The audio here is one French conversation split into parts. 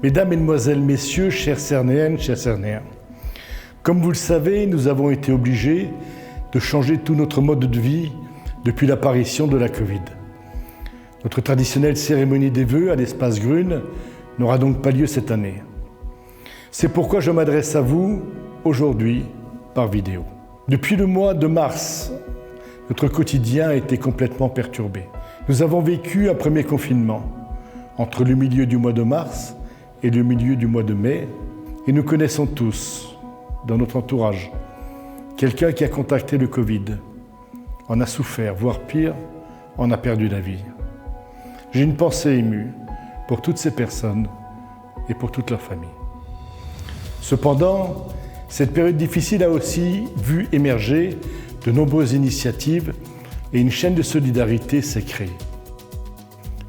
Mesdames, Mesdemoiselles, Messieurs, chers Cernéennes, chers Cernéens, comme vous le savez, nous avons été obligés de changer tout notre mode de vie depuis l'apparition de la Covid. Notre traditionnelle cérémonie des vœux à l'espace Grune n'aura donc pas lieu cette année. C'est pourquoi je m'adresse à vous aujourd'hui par vidéo. Depuis le mois de mars, notre quotidien a été complètement perturbé. Nous avons vécu un premier confinement entre le milieu du mois de mars et le milieu du mois de mai, et nous connaissons tous, dans notre entourage, quelqu'un qui a contacté le Covid, en a souffert, voire pire, en a perdu la vie. J'ai une pensée émue pour toutes ces personnes et pour toute leur famille. Cependant, cette période difficile a aussi vu émerger de nombreuses initiatives et une chaîne de solidarité s'est créée.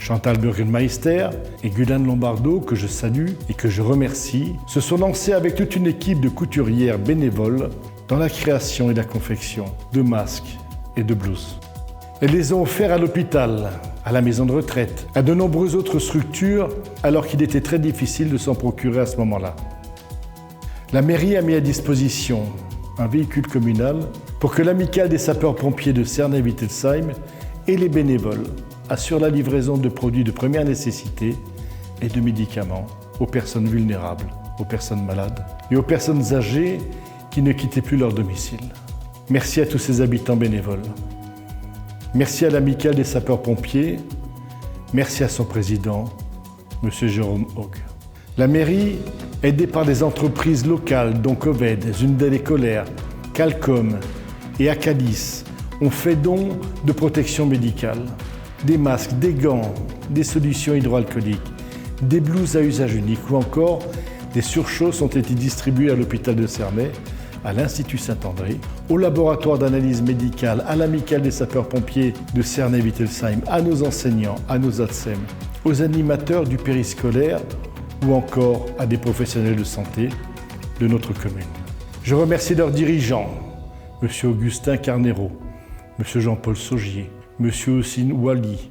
Chantal Burgermeister et Guylaine Lombardo, que je salue et que je remercie, se sont lancés avec toute une équipe de couturières bénévoles dans la création et la confection de masques et de blouses. Elles les ont offerts à l'hôpital, à la maison de retraite, à de nombreuses autres structures, alors qu'il était très difficile de s'en procurer à ce moment-là. La mairie a mis à disposition un véhicule communal pour que l'amicale des sapeurs-pompiers de Cernay-Wittelsheim et les bénévoles assurent la livraison de produits de première nécessité et de médicaments aux personnes vulnérables, aux personnes malades et aux personnes âgées qui ne quittaient plus leur domicile. Merci à tous ces habitants bénévoles. Merci à l'amicale des sapeurs-pompiers. Merci à son président, M. Jérôme Hogg. La mairie, aidée par des entreprises locales dont Coved, Zundel et Colère, Calcom et Acalis, ont fait don de protection médicale, des masques, des gants, des solutions hydroalcooliques, des blouses à usage unique ou encore des surchausses ont été distribuées à l'hôpital de Cernay, à l'Institut Saint-André, au laboratoire d'analyse médicale, à l'amicale des sapeurs-pompiers de Cernay-Wittelsheim, à nos enseignants, à nos ATSEM, aux animateurs du périscolaire ou encore à des professionnels de santé de notre commune. Je remercie leurs dirigeants, M. Augustin Carnero, M. Jean-Paul Saugier, M. Houssine Ouali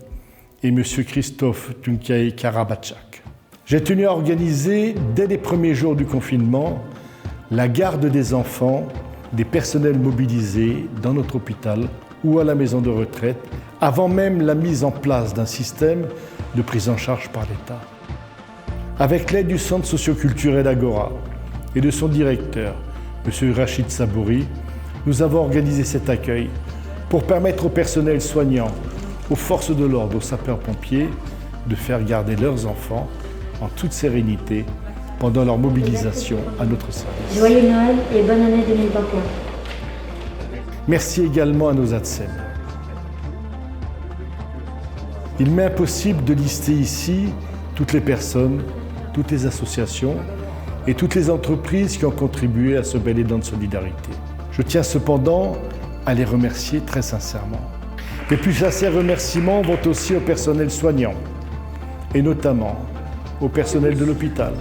et M. Christophe Tunkaï Karabachak. J'ai tenu à organiser, dès les premiers jours du confinement, la garde des enfants, des personnels mobilisés dans notre hôpital ou à la maison de retraite, avant même la mise en place d'un système de prise en charge par l'État. Avec l'aide du centre socioculturel Agora et de son directeur, M. Rachid Sabouri, nous avons organisé cet accueil pour permettre au personnel soignant, aux forces de l'ordre, aux sapeurs-pompiers, de faire garder leurs enfants en toute sérénité pendant leur mobilisation à notre service. Joyeux Noël et bonne année 2021. Merci également à nos ATSEM. Il m'est impossible de lister ici toutes les personnes, toutes les associations et toutes les entreprises qui ont contribué à ce bel élan de solidarité. Je tiens cependant à les remercier très sincèrement. Les plus sincères remerciements vont aussi au personnel soignant, et notamment au personnel de l'hôpital,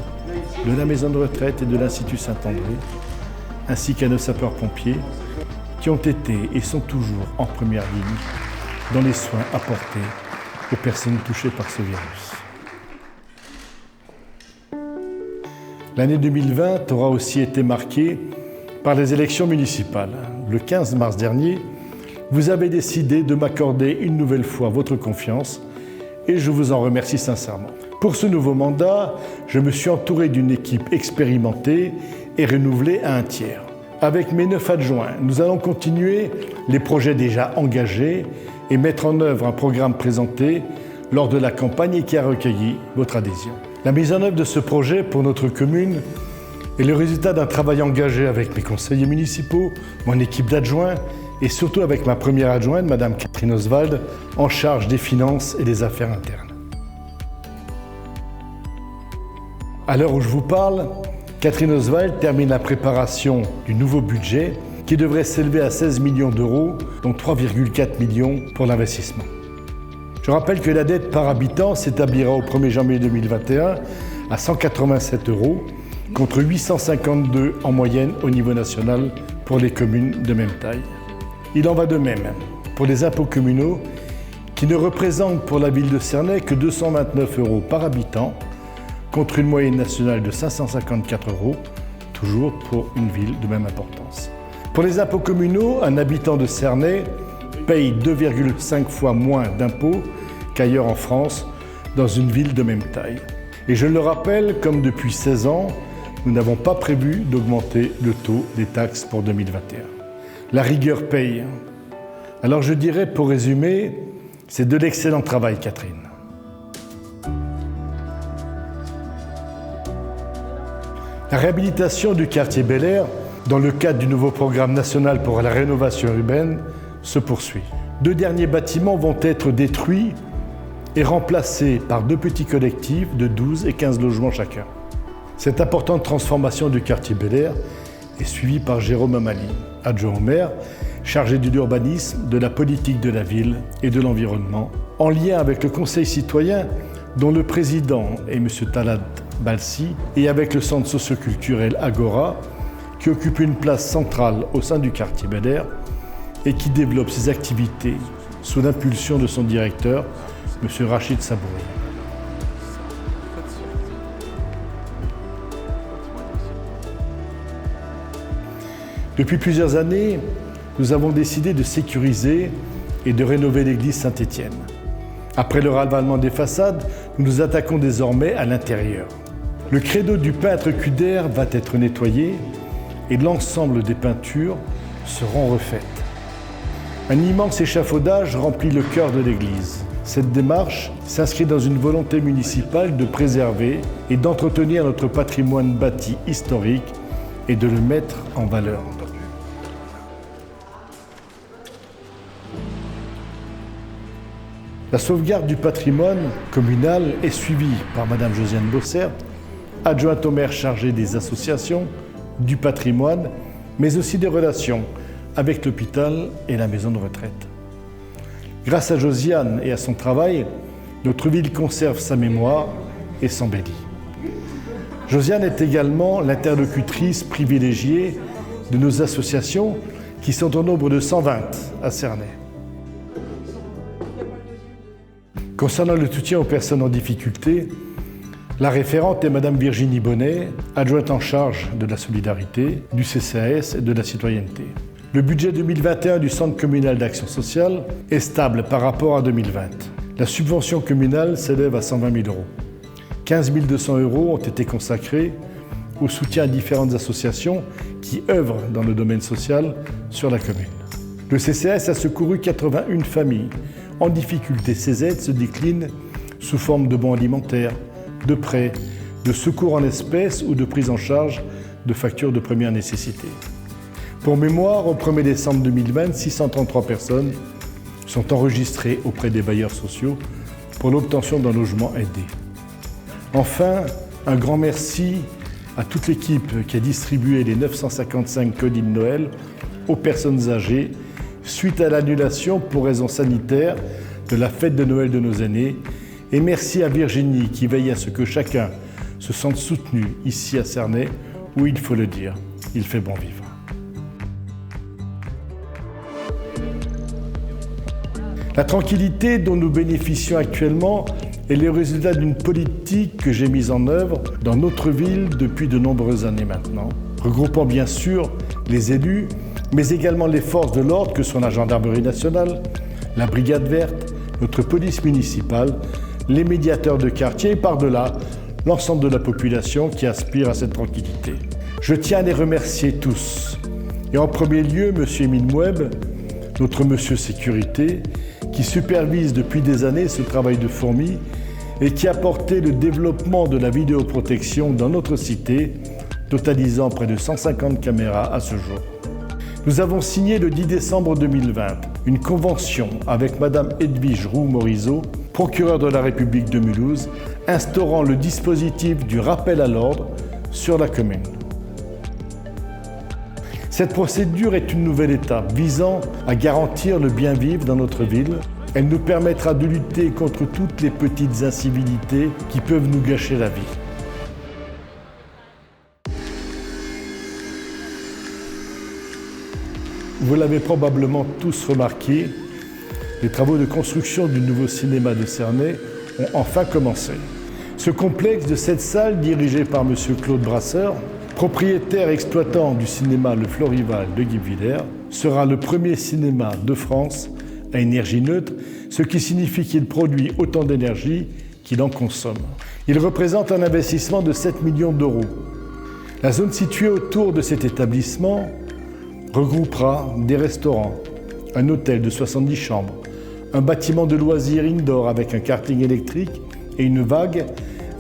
de la maison de retraite et de l'Institut Saint-André, ainsi qu'à nos sapeurs-pompiers qui ont été et sont toujours en première ligne dans les soins apportés aux personnes touchées par ce virus. L'année 2020 aura aussi été marquée par les élections municipales. Le 15 mars dernier, vous avez décidé de m'accorder une nouvelle fois votre confiance et je vous en remercie sincèrement. Pour ce nouveau mandat, je me suis entouré d'une équipe expérimentée et renouvelée à un tiers. Avec mes 9 adjoints, nous allons continuer les projets déjà engagés et mettre en œuvre un programme présenté lors de la campagne et qui a recueilli votre adhésion. La mise en œuvre de ce projet pour notre commune est le résultat d'un travail engagé avec mes conseillers municipaux, mon équipe d'adjoints et surtout avec ma première adjointe, Mme Catherine Oswald, en charge des finances et des affaires internes. À l'heure où je vous parle, Catherine Oswald termine la préparation du nouveau budget qui devrait s'élever à 16 millions d'euros, dont 3,4 millions pour l'investissement. Je rappelle que la dette par habitant s'établira au 1er janvier 2021 à 187 euros, contre 852 en moyenne au niveau national pour les communes de même taille. Il en va de même pour les impôts communaux qui ne représentent pour la ville de Cernay que 229 euros par habitant contre une moyenne nationale de 554 €, toujours pour une ville de même importance. Pour les impôts communaux, un habitant de Cernay paye 2,5 fois moins d'impôts qu'ailleurs en France, dans une ville de même taille. Et je le rappelle, comme depuis 16 ans, nous n'avons pas prévu d'augmenter le taux des taxes pour 2021. La rigueur paye. Alors je dirais, pour résumer, c'est de l'excellent travail, Catherine. La réhabilitation du quartier Bel-Air, dans le cadre du nouveau programme national pour la rénovation urbaine, se poursuit. 2 derniers bâtiments vont être détruits et remplacés par 2 petits collectifs de 12 et 15 logements chacun. Cette importante transformation du quartier Bel-Air est suivie par Jérôme Amali, adjoint au maire, chargé de l'urbanisme, de la politique de la ville et de l'environnement, en lien avec le Conseil citoyen dont le président est M. Talad Balsi et avec le centre socioculturel Agora qui occupe une place centrale au sein du quartier Bel-Air et qui développe ses activités sous l'impulsion de son directeur, M. Rachid Sabouri. Depuis plusieurs années, nous avons décidé de sécuriser et de rénover l'église Saint-Étienne. Après le ravalement des façades, nous nous attaquons désormais à l'intérieur. Le credo du peintre Cuder va être nettoyé et l'ensemble des peintures seront refaites. Un immense échafaudage remplit le cœur de l'église. Cette démarche s'inscrit dans une volonté municipale de préserver et d'entretenir notre patrimoine bâti historique et de le mettre en valeur. La sauvegarde du patrimoine communal est suivie par Mme Josiane Bossert, adjointe au maire chargée des associations, du patrimoine, mais aussi des relations avec l'hôpital et la maison de retraite. Grâce à Josiane et à son travail, notre ville conserve sa mémoire et s'embellit. Josiane est également l'interlocutrice privilégiée de nos associations qui sont au nombre de 120 à Cernay. Concernant le soutien aux personnes en difficulté, la référente est Mme Virginie Bonnet, adjointe en charge de la solidarité, du CCAS et de la citoyenneté. Le budget 2021 du Centre communal d'action sociale est stable par rapport à 2020. La subvention communale s'élève à 120 000 €. 15 200 € ont été consacrés au soutien à différentes associations qui œuvrent dans le domaine social sur la commune. Le CCAS a secouru 81 familles en difficulté. Ces aides se déclinent sous forme de bons alimentaires, de prêts, de secours en espèces ou de prise en charge de factures de première nécessité. Pour mémoire, au 1er décembre 2020, 633 personnes sont enregistrées auprès des bailleurs sociaux pour l'obtention d'un logement aidé. Enfin, un grand merci à toute l'équipe qui a distribué les 955 colis de Noël aux personnes âgées suite à l'annulation pour raisons sanitaires de la fête de Noël de nos aînés. Et merci à Virginie qui veille à ce que chacun se sente soutenu ici à Cernay, où il faut le dire, il fait bon vivre. La tranquillité dont nous bénéficions actuellement est le résultat d'une politique que j'ai mise en œuvre dans notre ville depuis de nombreuses années maintenant, regroupant bien sûr les élus, mais également les forces de l'ordre que sont la gendarmerie nationale, la brigade verte, notre police municipale, les médiateurs de quartier et par-delà l'ensemble de la population qui aspire à cette tranquillité. Je tiens à les remercier tous. Et en premier lieu, M. Émile Moueb, notre monsieur sécurité, qui supervise depuis des années ce travail de fourmi et qui a porté le développement de la vidéoprotection dans notre cité, totalisant près de 150 caméras à ce jour. Nous avons signé le 10 décembre 2020 une convention avec Mme Edwige Roux-Morizot, procureure de la République de Mulhouse, instaurant le dispositif du rappel à l'ordre sur la commune. Cette procédure est une nouvelle étape visant à garantir le bien-vivre dans notre ville. Elle nous permettra de lutter contre toutes les petites incivilités qui peuvent nous gâcher la vie. Vous l'avez probablement tous remarqué, les travaux de construction du nouveau cinéma de Cernay ont enfin commencé. Ce complexe de 7 salles, dirigé par M. Claude Brasseur, propriétaire et exploitant du cinéma Le Florival de Guebwiller, sera le premier cinéma de France à énergie neutre, ce qui signifie qu'il produit autant d'énergie qu'il en consomme. Il représente un investissement de 7 millions d'euros. La zone située autour de cet établissement regroupera des restaurants, un hôtel de 70 chambres, un bâtiment de loisirs indoor avec un karting électrique et une vague,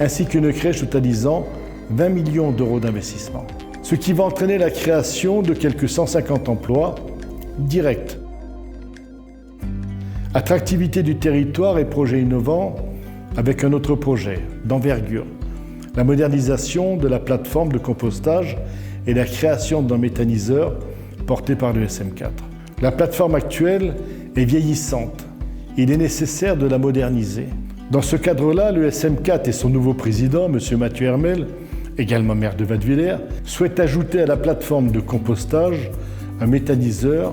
ainsi qu'une crèche totalisant 20 millions d'euros d'investissement. Ce qui va entraîner la création de quelques 150 emplois directs. Attractivité du territoire et projets innovants avec un autre projet d'envergure, la modernisation de la plateforme de compostage et la création d'un méthaniseur porté par le SM4. La plateforme actuelle est vieillissante. Il est nécessaire de la moderniser. Dans ce cadre-là, le SM4 et son nouveau président, M. Mathieu Hermel, également maire de Wattwiller, souhaitent ajouter à la plateforme de compostage un méthaniseur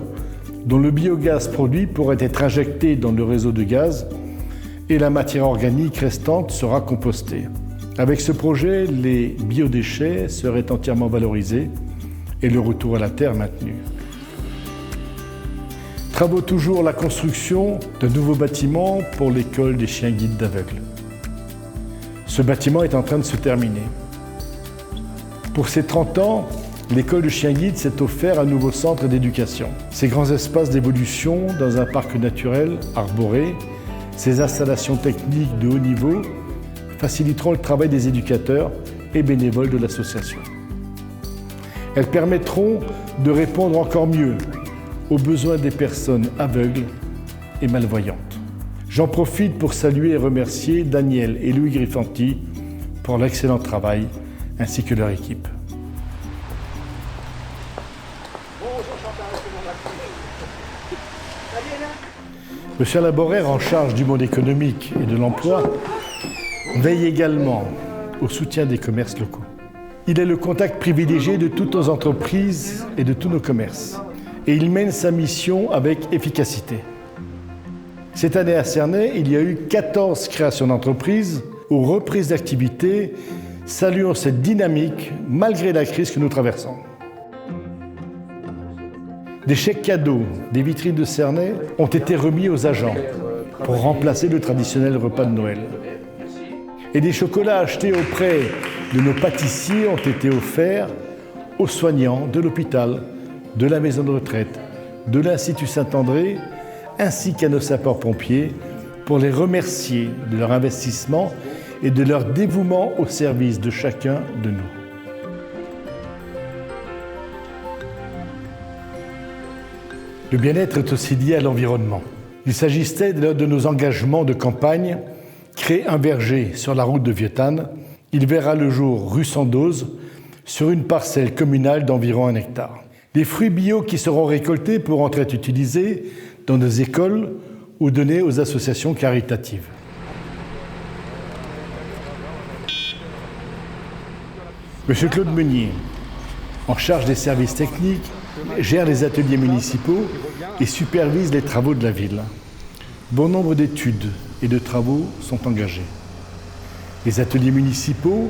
dont le biogaz produit pourrait être injecté dans le réseau de gaz et la matière organique restante sera compostée. Avec ce projet, les biodéchets seraient entièrement valorisés et le retour à la terre maintenu. Travaux toujours, la construction d'un nouveau bâtiment pour l'école des chiens guides d'aveugles. Ce bâtiment est en train de se terminer. Pour ses 30 ans, l'école de chiens guides s'est offert un nouveau centre d'éducation. Ces grands espaces d'évolution dans un parc naturel arboré, ces installations techniques de haut niveau faciliteront le travail des éducateurs et bénévoles de l'association. Elles permettront de répondre encore mieux aux besoins des personnes aveugles et malvoyantes. J'en profite pour saluer et remercier Daniel et Louis Griffanti pour l'excellent travail ainsi que leur équipe. Monsieur Laborer, en charge du monde économique et de l'emploi, veille également au soutien des commerces locaux. Il est le contact privilégié de toutes nos entreprises et de tous nos commerces. Et il mène sa mission avec efficacité. Cette année à Cernay, il y a eu 14 créations d'entreprises ou reprises d'activité. Saluons cette dynamique malgré la crise que nous traversons. Des chèques cadeaux, des vitrines de Cernay ont été remis aux agents pour remplacer le traditionnel repas de Noël. Et des chocolats achetés auprès de nos pâtissiers ont été offerts aux soignants de l'hôpital, de la maison de retraite, de l'Institut Saint-André, ainsi qu'à nos sapeurs-pompiers, pour les remercier de leur investissement et de leur dévouement au service de chacun de nous. Le bien-être est aussi lié à l'environnement. Il s'agissait de nos engagements de campagne, créer un verger sur la route de Vieuxtannes. Il verra le jour rue Sandoz, sur une parcelle communale d'environ 1 hectare. Les fruits bio qui seront récoltés pourront être utilisés dans nos écoles ou donnés aux associations caritatives. Monsieur Claude Meunier, en charge des services techniques, gère les ateliers municipaux et supervise les travaux de la ville. Bon nombre d'études et de travaux sont engagés. Les ateliers municipaux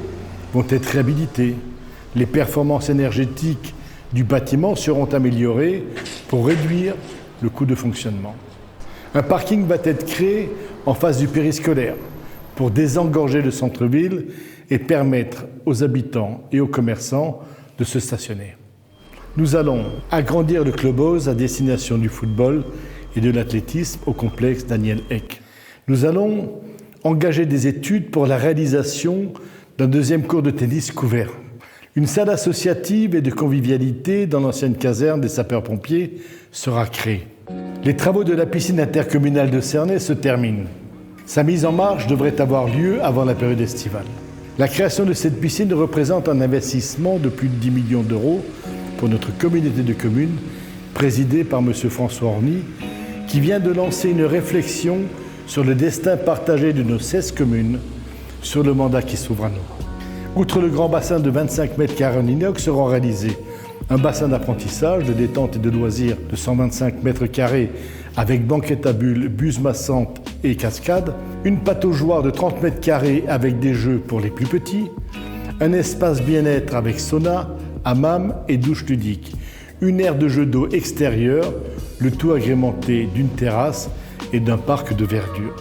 vont être réhabilités. Les performances énergétiques du bâtiment seront améliorées pour réduire le coût de fonctionnement. Un parking va être créé en face du périscolaire pour désengorger le centre-ville et permettre aux habitants et aux commerçants de se stationner. Nous allons agrandir le clubhouse à destination du football et de l'athlétisme au complexe Daniel Eck. Nous allons engager des études pour la réalisation d'un 2e court de tennis couvert. Une salle associative et de convivialité dans l'ancienne caserne des sapeurs-pompiers sera créée. Les travaux de la piscine intercommunale de Cernay se terminent. Sa mise en marche devrait avoir lieu avant la période estivale. La création de cette piscine représente un investissement de plus de 10 millions d'euros pour notre communauté de communes, présidée par M. François Orny, qui vient de lancer une réflexion sur le destin partagé de nos 16 communes, sur le mandat qui s'ouvre à nous. Outre le grand bassin de 25 mètres carrés en inox seront réalisés Un bassin d'apprentissage, de détente et de loisirs de 125 mètres carrés avec banquette à bulles, buse massante et cascade, une pataugeoire de 30 mètres carrés avec des jeux pour les plus petits, un espace bien-être avec sauna, hammam et douche ludique, une aire de jeux d'eau extérieure, le tout agrémenté d'une terrasse et d'un parc de verdure.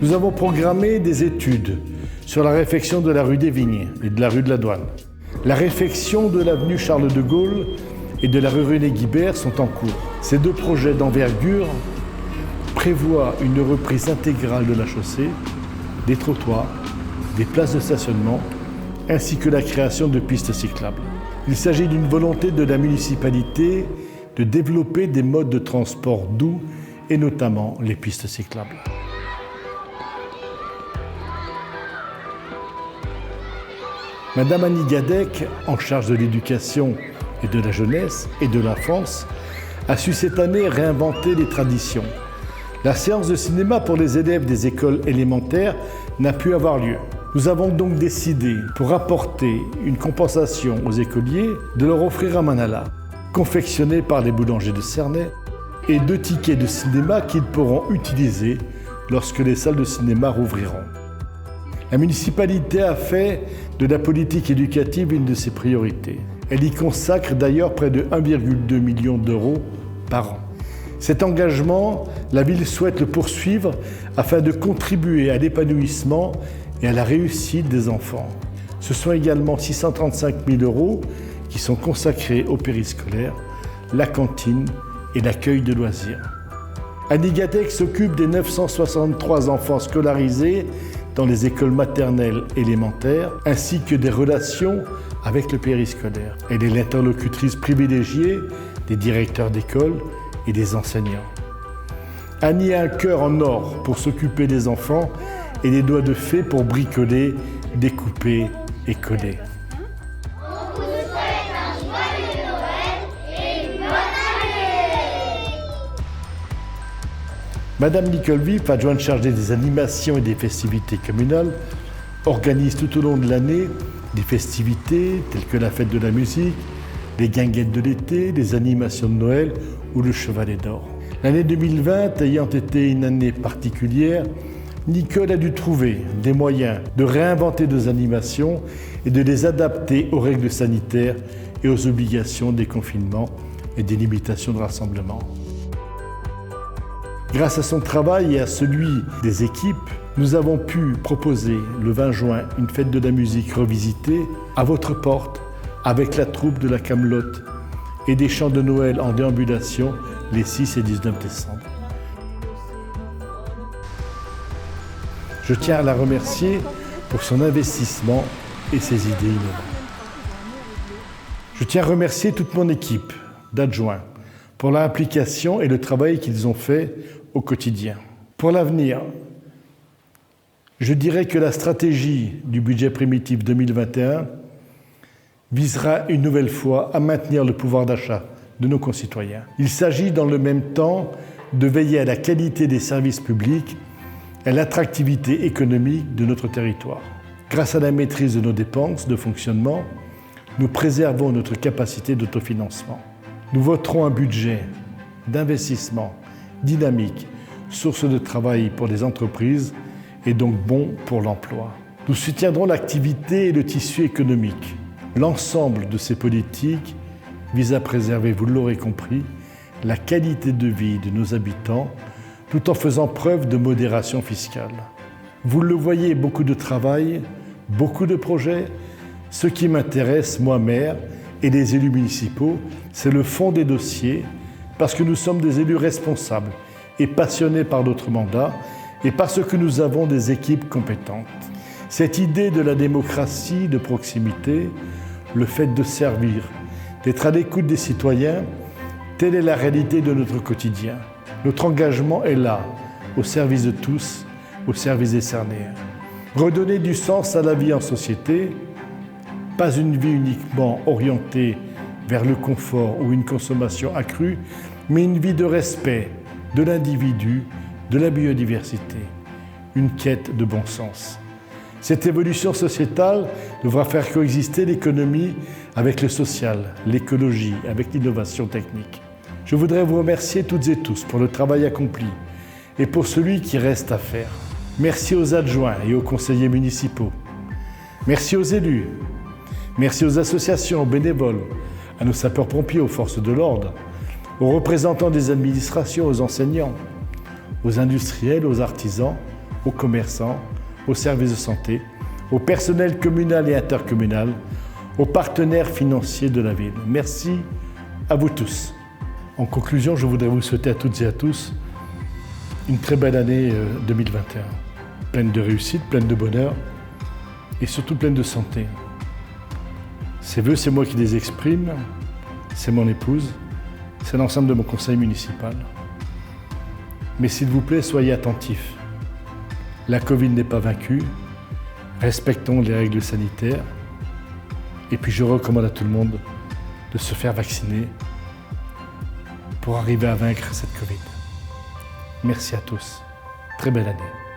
Nous avons programmé des études sur la réfection de la rue des Vignes et de la rue de la Douane. La réfection de l'avenue Charles de Gaulle et de la rue René Guibert sont en cours. Ces deux projets d'envergure prévoient une reprise intégrale de la chaussée, des trottoirs, des places de stationnement, ainsi que la création de pistes cyclables. Il s'agit d'une volonté de la municipalité de développer des modes de transport doux et notamment les pistes cyclables. Madame Annie Gadec, en charge de l'éducation et de la jeunesse et de l'enfance, a su cette année réinventer les traditions. La séance de cinéma pour les élèves des écoles élémentaires n'a pu avoir lieu. Nous avons donc décidé, pour apporter une compensation aux écoliers, de leur offrir un manala, confectionné par les boulangers de Cernay, et 2 tickets de cinéma qu'ils pourront utiliser lorsque les salles de cinéma rouvriront. La municipalité a fait de la politique éducative une de ses priorités. Elle y consacre d'ailleurs près de 1,2 million d'euros par an. Cet engagement, la ville souhaite le poursuivre afin de contribuer à l'épanouissement et à la réussite des enfants. Ce sont également 635 000 euros qui sont consacrés au périscolaire, la cantine et l'accueil de loisirs. Annie Gadec s'occupe des 963 enfants scolarisés dans les écoles maternelles élémentaires, ainsi que des relations avec le périscolaire. Elle est l'interlocutrice privilégiée des directeurs d'école et des enseignants. Annie a un cœur en or pour s'occuper des enfants et des doigts de fée pour bricoler, découper et coller. On vous souhaite un joyeux Noël et une bonne année. Madame Nicole Vif, adjointe chargée des animations et des festivités communales, organise tout au long de l'année des festivités telles que la fête de la musique, les guinguettes de l'été, les animations de Noël ou le chevalet d'or. L'année 2020 ayant été une année particulière, Nicole a dû trouver des moyens de réinventer nos animations et de les adapter aux règles sanitaires et aux obligations des confinements et des limitations de rassemblement. Grâce à son travail et à celui des équipes, nous avons pu proposer le 20 juin une fête de la musique revisitée à votre porte avec la troupe de la Camelote et des chants de Noël en déambulation les 6 et 19 décembre. Je tiens à la remercier pour son investissement et ses idées innovantes. Je tiens à remercier toute mon équipe d'adjoints pour leur implication et le travail qu'ils ont fait au quotidien. Pour l'avenir, je dirais que la stratégie du budget primitif 2021 visera une nouvelle fois à maintenir le pouvoir d'achat de nos concitoyens. Il s'agit dans le même temps de veiller à la qualité des services publics et à l'attractivité économique de notre territoire. Grâce à la maîtrise de nos dépenses de fonctionnement, nous préservons notre capacité d'autofinancement. Nous voterons un budget d'investissement dynamique, source de travail pour les entreprises et donc bon pour l'emploi. Nous soutiendrons l'activité et le tissu économique. L'ensemble de ces politiques vise à préserver, vous l'aurez compris, la qualité de vie de nos habitants tout en faisant preuve de modération fiscale. Vous le voyez, beaucoup de travail, beaucoup de projets. Ce qui m'intéresse, moi maire, et les élus municipaux, c'est le fond des dossiers, parce que nous sommes des élus responsables et passionnés par notre mandat, et parce que nous avons des équipes compétentes. Cette idée de la démocratie de proximité, le fait de servir, d'être à l'écoute des citoyens, telle est la réalité de notre quotidien. Notre engagement est là, au service de tous, au service des Cernéens. Redonner du sens à la vie en société, pas une vie uniquement orientée vers le confort ou une consommation accrue, mais une vie de respect de l'individu, de la biodiversité, une quête de bon sens. Cette évolution sociétale devra faire coexister l'économie avec le social, l'écologie avec l'innovation technique. Je voudrais vous remercier toutes et tous pour le travail accompli et pour celui qui reste à faire. Merci aux adjoints et aux conseillers municipaux. Merci aux élus. Merci aux associations, aux bénévoles, à nos sapeurs-pompiers, aux forces de l'ordre, aux représentants des administrations, aux enseignants, aux industriels, aux artisans, aux commerçants, aux services de santé, au personnel communal et intercommunal, aux partenaires financiers de la ville. Merci à vous tous. En conclusion, je voudrais vous souhaiter à toutes et à tous une très belle année 2021, pleine de réussite, pleine de bonheur et surtout pleine de santé. Ces vœux, c'est moi qui les exprime, c'est mon épouse, c'est l'ensemble de mon conseil municipal. Mais s'il vous plaît, soyez attentifs. La Covid n'est pas vaincue, respectons les règles sanitaires et puis je recommande à tout le monde de se faire vacciner pour arriver à vaincre cette Covid. Merci à tous. Très belle année.